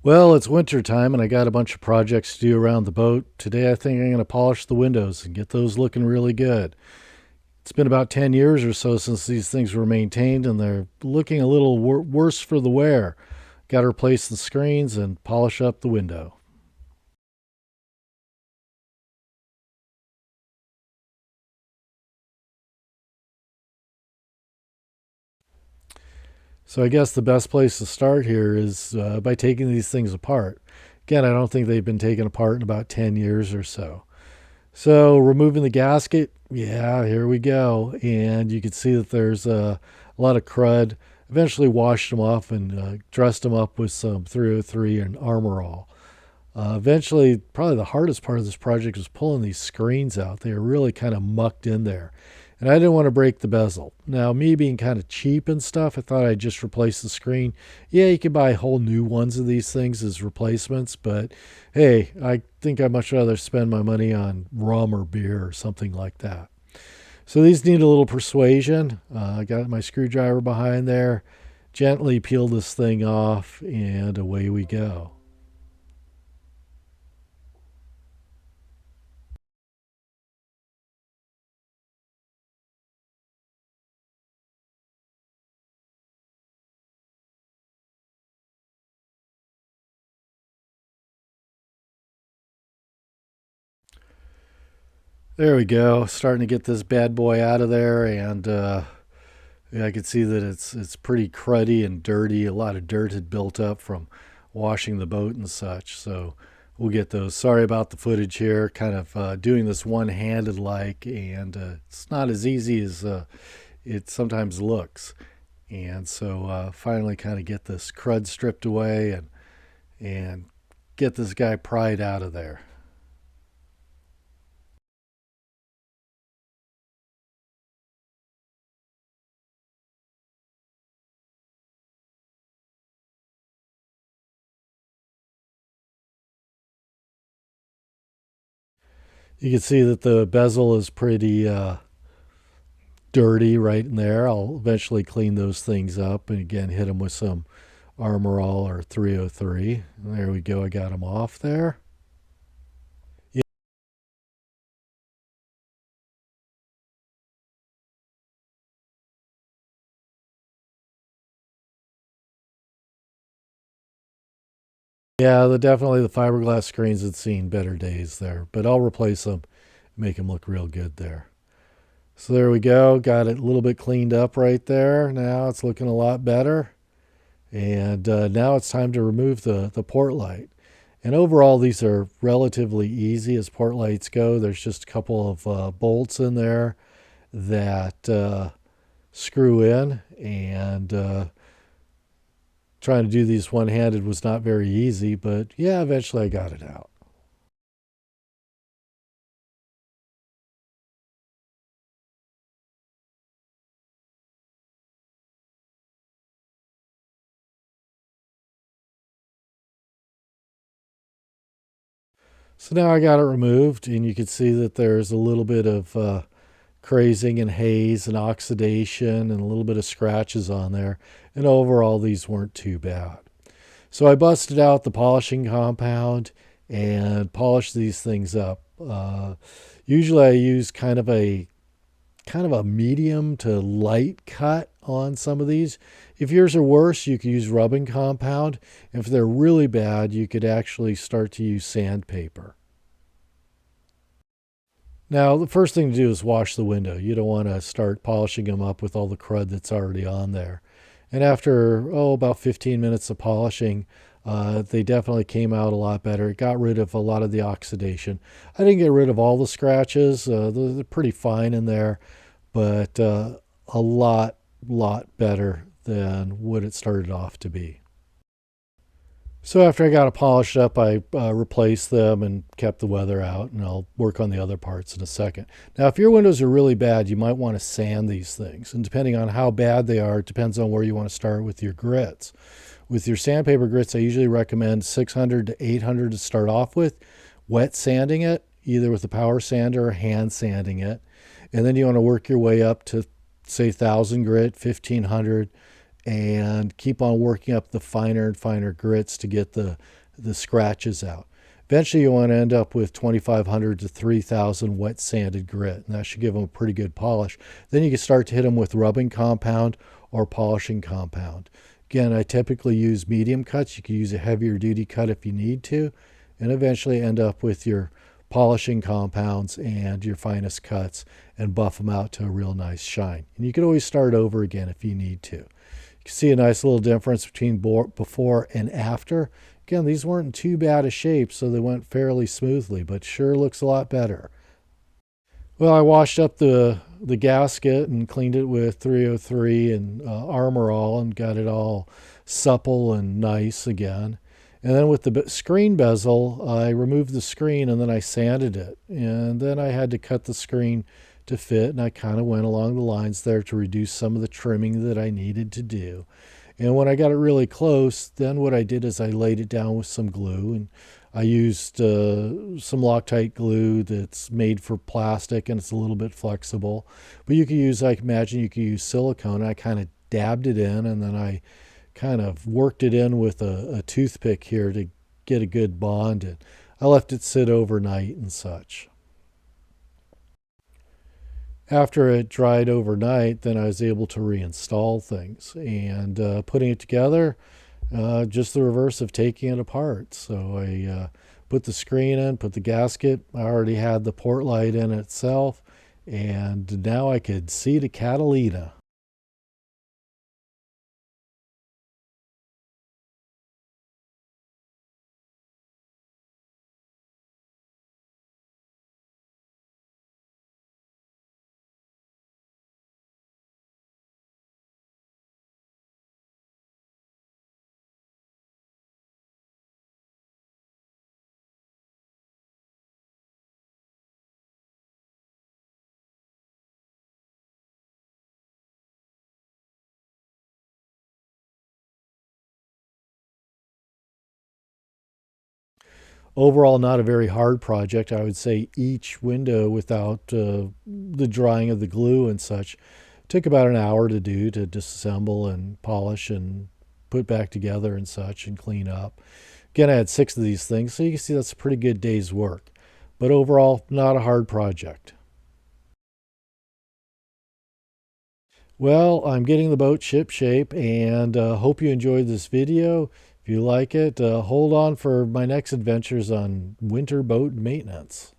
Well, it's winter time and I got a bunch of projects to do around the boat. Today I think I'm going to polish the windows and get those looking really good. It's been about 10 years or so since these things were maintained and they're looking a little worse for the wear. Got to replace the screens and polish up the window. So I guess the best place to start here is by taking these things apart. Again, I don't think they've been taken apart in about 10 years or so. So removing the gasket, yeah, here we go. And you can see that there's a lot of crud. Eventually washed them off and dressed them up with some 303 and Armor All. Eventually, probably the hardest part of this project was pulling these screens out. They were really kind of mucked in there. And I didn't want to break the bezel. Now, me being kind of cheap and stuff, I thought I'd just replace the screen. Yeah, you can buy whole new ones of these things as replacements, but hey, I think I'd much rather spend my money on rum or beer or something like that. So these need a little persuasion. I got my screwdriver behind there, gently peel this thing off, and away we go. There we go. Starting to get this bad boy out of there, and yeah, I can see that it's pretty cruddy and dirty. A lot of dirt had built up from washing the boat and such. So we'll get those. Sorry about the footage here. Kind of doing this one-handed like, and it's not as easy as it sometimes looks. And so finally, kind of get this crud stripped away and get this guy pried out of there. You can see that the bezel is pretty dirty right in there. I'll eventually clean those things up and again hit them with some Armor All or 303. There we go. I got them off there. Yeah, definitely the fiberglass screens had seen better days there, but I'll replace them, make them look real good there. So there we go. Got it a little bit cleaned up right there. Now it's looking a lot better. And now it's time to remove the port light. And overall, these are relatively easy as port lights go. There's just a couple of bolts in there that screw in, and trying to do these one-handed was not very easy, but yeah, eventually I got it out. So now I got it removed, and you can see that there's a little bit of crazing and haze and oxidation and a little bit of scratches on there. And overall, these weren't too bad. So I busted out the polishing compound and polished these things up. Usually I use kind of a medium to light cut on some of these. If yours are worse, you could use rubbing compound. If they're really bad, you could actually start to use sandpaper. Now, the first thing to do is wash the window. You don't want to start polishing them up with all the crud that's already on there. And after, about 15 minutes of polishing, they definitely came out a lot better. It got rid of a lot of the oxidation. I didn't get rid of all the scratches. They're pretty fine in there, but a lot better than what it started off to be. So after I got it polished up, I replaced them and kept the weather out, and I'll work on the other parts in a second. Now, if your windows are really bad, you might want to sand these things, and depending on how bad they are, it depends on where you want to start with your grits. With your sandpaper grits, I usually recommend 600 to 800 to start off with, wet sanding it, either with a power sander or hand sanding it, and then you want to work your way up to, say, 1,000 grit, 1,500, and keep on working up the finer and finer grits to get the scratches out. Eventually, you want to end up with 2,500 to 3,000 wet sanded grit, and that should give them a pretty good polish. Then you can start to hit them with rubbing compound or polishing compound. Again, I typically use medium cuts. You can use a heavier duty cut if you need to, and eventually end up with your polishing compounds and your finest cuts and buff them out to a real nice shine. And you can always start over again if you need to. You can see a nice little difference between before and after. Again, these weren't in too bad a shape, so they went fairly smoothly, but sure looks a lot better. Well, I washed up the gasket and cleaned it with 303 and Armor All and got it all supple and nice again. And then with the screen bezel, I removed the screen and then I sanded it. And then I had to cut the screen to fit, and I kind of went along the lines there to reduce some of the trimming that I needed to do. And when I got it really close, then what I did is I laid it down with some glue, and I used some Loctite glue that's made for plastic and it's a little bit flexible. But you could use, I imagine you could use silicone. I kind of dabbed it in and then I kind of worked it in with a toothpick here to get a good bond. And I left it sit overnight and such. After it dried overnight, then I was able to reinstall things, and putting it together, just the reverse of taking it apart. So I put the screen in, put the gasket. I already had the Portlight in itself, and now I could see the Catalina. Overall, not a very hard project. I would say each window, without the drying of the glue and such, took about an hour to do, to disassemble and polish and put back together and such and clean up. Again, I had 6 of these things, so you can see that's a pretty good day's work. But overall, not a hard project. Well, I'm getting the boat ship shape, and hope you enjoyed this video. If you like it, hold on for my next adventures on winter boat maintenance.